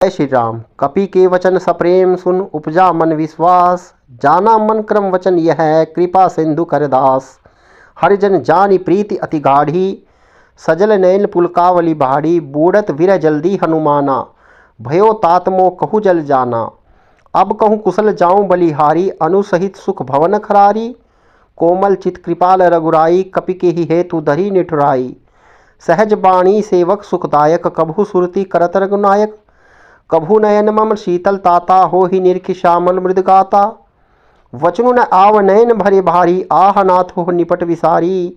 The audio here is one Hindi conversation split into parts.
जय श्री राम। कपि के वचन सप्रेम सुन, उपजा मन विश्वास। जाना मन क्रम वचन यह है, कृपा सिंधु करदास। हरिजन जानी प्रीति अति गाढ़ी, सजल नयन पुलकावली बाढ़ी। बूढ़त विरह जल्दी हनुमाना, भयो तात मो कहु जल जाना। अब कहूँ कुशल जाऊँ बलिहारी, अनुसहित सुख भवन खरारी। कोमल चित कृपाल रघुराई, कपि के ही हेतु धरी निठुराई। सहज बाणी सेवक सुखदायक, कभु सुरति करत रघुनायक। कभु नयन मम शीतल ताता, हो ही निरखि श्यामल मृद गाता। वचनु न आव नयन भरे भारी, आह नाथ हो निपट विसारी।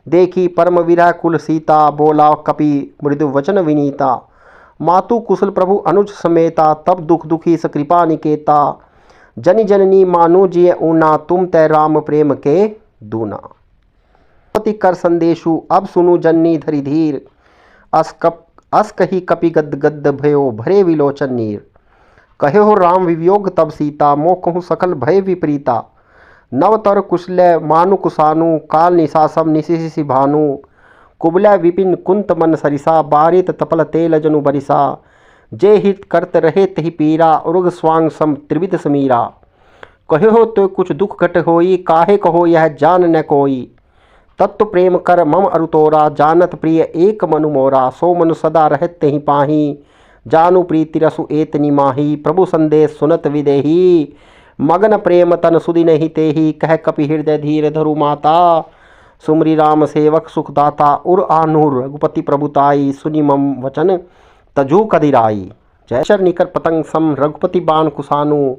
देखी परम विरह कुल सीता, बोला कपि मृदु वचन विनीता। मातु कुशल प्रभु अनुज समेता, तब दुख दुखी सकृपा निकेता। जनि जननी मानु जिय ऊना, तुम तय राम प्रेम के दूना। पति कर संदेशु अब सुनु जननी धरि धीर। अस कही कपि गद गद भयो, भरे विलोचन नीर। कहे हो राम वियोग तब सीता, मो कहूँ सकल भय विपरीता। नव तर कुशल मानु कुसानु, काल निशासम निशिशि भानु। कुबल विपिन कुंत मन सरिसा, बारित तपल तेल जनु बरिसा। जे हित करत रहे तहि पीरा, उर्ग स्वांग सम त्रिविध समीरा। कहे हो तो कुछ दुख घट होई, काहे कहो यह जान न कोई। तत्व प्रेम कर मम अरुतोरा, जानत प्रिय एक मनु मोरा। सो मनु सदा रहत तेहि पाही, जानु प्रीति रसु एतनि माही। प्रभु संदेश सुनत विदेही, मगन प्रेम तन सुधि नहीं तेही। कह कपि हृदय धीर धरु माता, सुमरि राम सेवक सुखदाता। उर आनूर रघुपति प्रभुताई, सुनि मम वचन तजु कदिराई। जयशर निकर पतंग सम, रघुपति बाण कुसानु।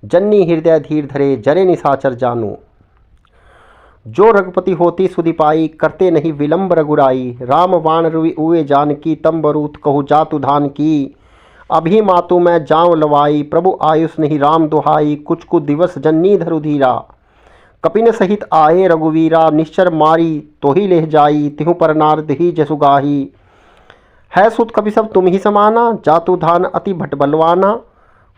जन्नी हृदय धीर धरे, जरे निशाचर जानू। जो रघुपति होती सुधि पाई, करते नहीं विलंब रघुराई। राम बाण रुवि उए जानकी, तम बरूत कहु जातु धान की। अभी मातु मैं जाऊँ लवाई, प्रभु आयुष नहीं राम दुहाई। कुछ कुछ दिवस जन्नी धरु धीरा, कपिन सहित आए रघुवीरा। निश्चर मारी तो ही ले जाई, तिहु पर नारद ही जसु गाही। है सुत कपि सब तुम ही समाना, जातु धान अति भट बलवाना।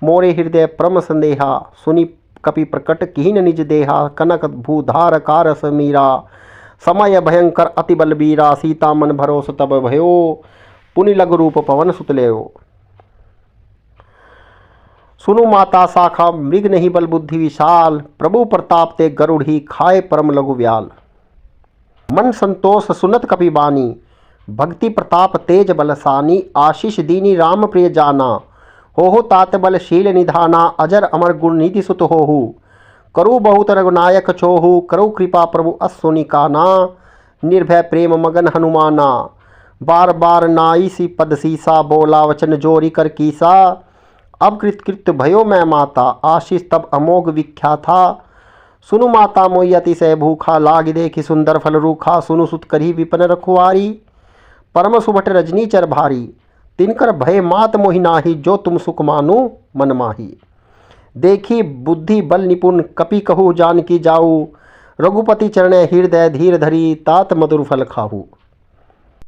मोरे हृदय परम संदेहा, सुनि कपि प्रकट कीन निज देहा। कनक भूधार कार समीरा, समय भयंकर अति बलबीरा। सीता मन भरोस तब भयो, पुनि लघु रूप पवन सुत लेयो। सुनु माता शाखा मृग नहीं बल बुद्धि विशाल। प्रभु प्रताप ते गरुड़ ही, खाए परम लघु व्याल। मन संतोष सुनत कपि बानी, भक्ति प्रताप तेज बलसानी। आशीष दीनी राम प्रिय जाना, होहु तात बल शील निधाना। अजर अमर गुण नीति सुत होहु, करु बहुत रघुनायक छोहु। करु कृपा प्रभु असुनि काना, निर्भय प्रेम मगन हनुमाना। बार बार नाई सी पद सीसा, बोला वचन जोरी कर कीसा। अब कृत भयो मैं माता, आशीष तब अमोघ विख्या था। सुनु माता मोई अतिशय भूखा, लाग देखि सुंदर फल रूखा। सुनु सुत करी विपन रखुआरी, परम सुभट रजनी चर भारी। तिनकर भय मात मोहि नाही, जो तुम सुख मानु मन माही। देखी बुद्धि बल निपुण, कपि कहु जानकी जाऊ। रघुपति चरण हृदय धीर धरी, तात मधुर फल खाहू।